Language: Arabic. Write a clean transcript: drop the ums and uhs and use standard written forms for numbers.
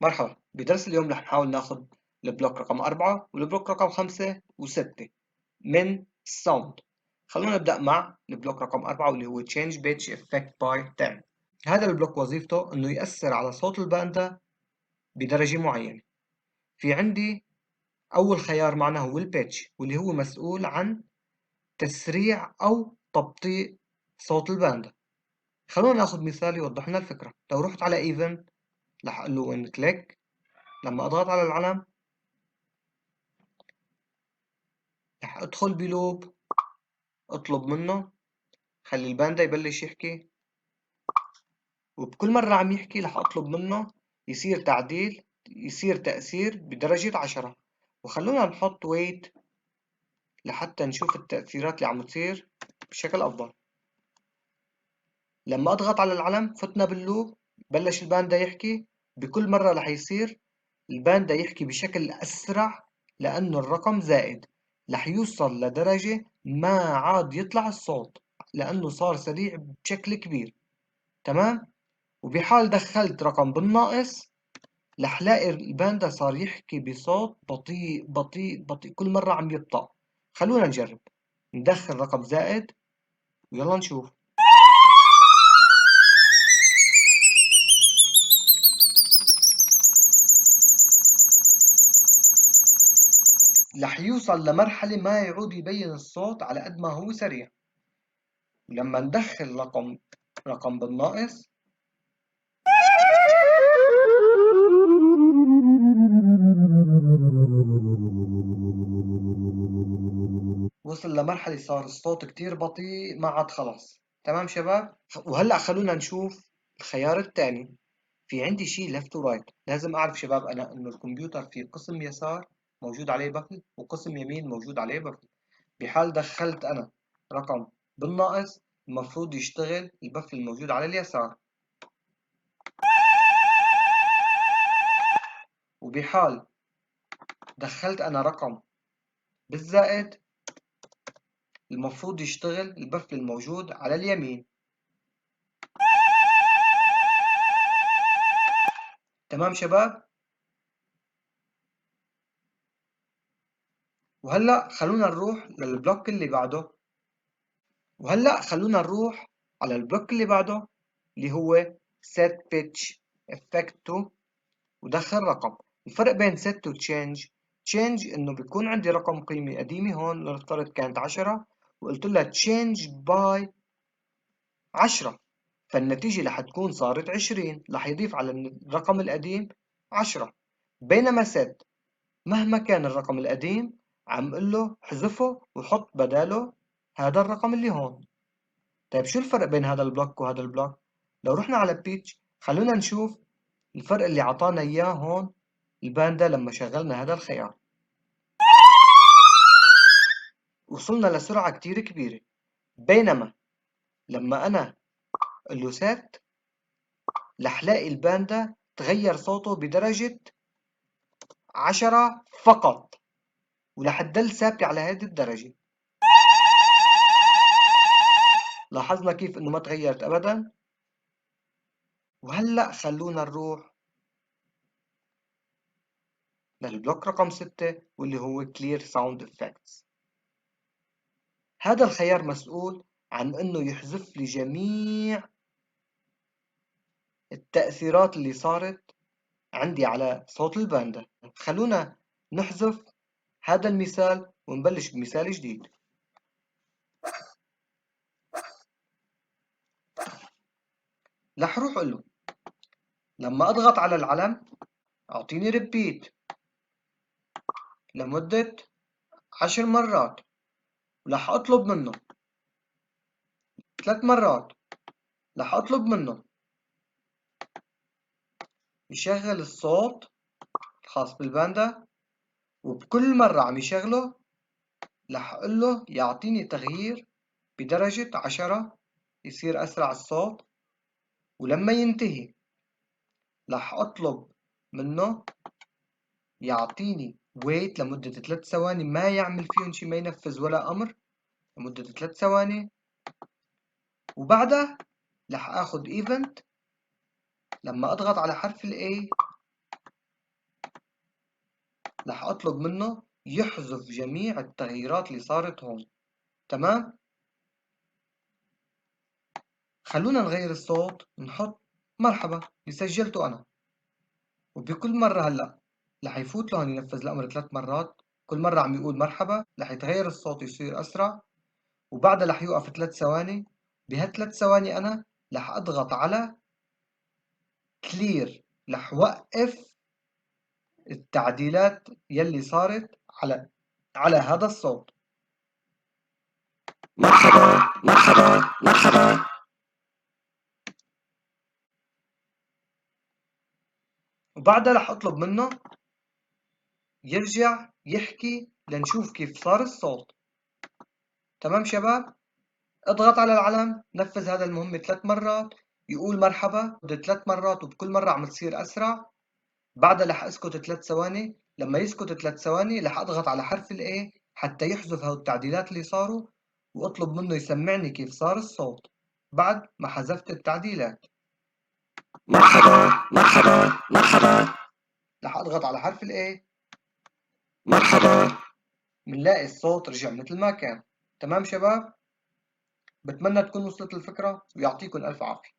مرحبا، بدرس اليوم رح نحاول ناخد البلوك رقم 4 والبلوك رقم 5 و6 من الساوند. خلونا نبدأ مع البلوك رقم 4 واللي هو Change Pitch Effect by 10. هذا البلوك وظيفته انه يأثر على صوت الباندا بدرجة معينة. في عندي أول خيار معنا هو البيتش واللي هو مسؤول عن تسريع أو تبطيء صوت الباندا. خلونا ناخد مثال يوضح لنا الفكرة. لو رحت على Even رح أقول له وين كليك، لما أضغط على العلم رح أدخل بلوب، أطلب منه خلي الباندا يبلش يحكي، وبكل مرة عم يحكي رح أطلب منه يصير تعديل، يصير تأثير بدرجة 10. وخلونا نحط ويت لحتى نشوف التأثيرات اللي عم تصير بشكل أفضل. لما أضغط على العلم فتنا باللوب، بلش الباندا يحكي. بكل مرة رح يصير الباندا يحكي بشكل أسرع لأنه الرقم زائد، رح يوصل لدرجة ما عاد يطلع الصوت لأنه صار سريع بشكل كبير. تمام؟ وبحال دخلت رقم بالناقص رح لاقي الباندا صار يحكي بصوت بطيء بطيء بطيء، كل مرة عم يبطأ. خلونا نجرب ندخل رقم زائد ويلا نشوف. رح يوصل لمرحلة ما يعود يبين الصوت على قد ما هو سريع. ولما ندخل رقم بالناقص وصل لمرحلة صار الصوت كتير بطيء ما عاد خلص. تمام شباب؟ وهلأ خلونا نشوف الخيار الثاني. في عندي شيء ليفت ورايت، لازم أعرف شباب أنا إنه الكمبيوتر في قسم يسار موجود عليه بفل وقسم يمين موجود عليه بفل. بحال دخلت أنا رقم بالناقص المفروض يشتغل البفل الموجود على اليسار، وبحال دخلت أنا رقم بالزائد المفروض يشتغل البفل الموجود على اليمين. تمام شباب؟ وهلأ خلونا نروح للبلوك اللي بعده. وهلأ خلونا نروح على البلوك اللي بعده اللي هو set pitch effect to ودخل رقم. الفرق بين set و change إنه بيكون عندي رقم قيمة قديمة هون لنفترض كانت 10 وقلت لها change by 10، فالنتيجة رح تكون صارت 20، رح يضيف على الرقم القديم 10. بينما set مهما كان الرقم القديم عم قل له احذفه وحط بداله هذا الرقم اللي هون. طيب شو الفرق بين هذا البلوك وهذا البلوك؟ لو رحنا على بيتش خلونا نشوف الفرق اللي عطانا اياه هون الباندا لما شغلنا هذا الخيار. وصلنا لسرعة كتير كبيرة، بينما لما انا قل له سات رح لاقي الباندا تغير صوته بدرجة 10 فقط، ورح تضل ثابتة على هذه الدرجة. لاحظنا كيف انه ما تغيرت ابدا. وهلأ خلونا نروح للبلوك رقم 6 واللي هو Clear Sound Effects. هذا الخيار مسؤول عن انه يحذف لي جميع التأثيرات اللي صارت عندي على صوت الباندا. خلونا نحذف هذا المثال ونبلش بمثال جديد. رح روح اقول له لما اضغط على العلم اعطيني ريبيت لمدة 10 مرات، ورح اطلب منه 3 مرات رح اطلب منه يشغل الصوت الخاص بالباندا، وبكل مرة عم يشغله رح اقول له يعطيني تغيير بدرجة 10 يصير أسرع الصوت. ولما ينتهي رح أطلب منه يعطيني wait لمدة 3 ثواني ما يعمل فيهم شي، ما ينفذ ولا أمر لمدة 3 ثواني. وبعدها رح آخد event لما أضغط على حرف ال A رح أطلب منه يحذف جميع التغييرات اللي صارت هون. تمام؟ خلونا نغير الصوت، نحط مرحبا اللي سجلته أنا، وبكل مرة هلأ رح يفوت لهون ينفذ الأمر 3 مرات، كل مرة عم يقول مرحبا رح يتغير الصوت يصير أسرع، وبعدها رح يوقف 3 ثواني. بهال3 ثواني أنا رح أضغط على clear، رح وقف التعديلات يلي صارت على هذا الصوت. مرحبا مرحبا مرحبا. وبعدها رح أطلب منه يرجع يحكي لنشوف كيف صار الصوت. تمام شباب؟ اضغط على العلم، نفذ هذا المهمة 3 مرات، يقول مرحبا 3 مرات وبكل مرة عم تصير أسرع. بعدها رح أسكت 3 ثواني، لما يسكت 3 ثواني رح أضغط على حرف ال A حتى يحذف هاو التعديلات اللي صاروا، وأطلب منه يسمعني كيف صار الصوت بعد ما حذفت التعديلات. مرحبا مرحبا مرحبا. رح أضغط على حرف ال A. مرحبا. منلاقي الصوت رجع مثل ما كان. تمام شباب؟ بتمنى تكون وصلت الفكرة ويعطيكم ألف عافية.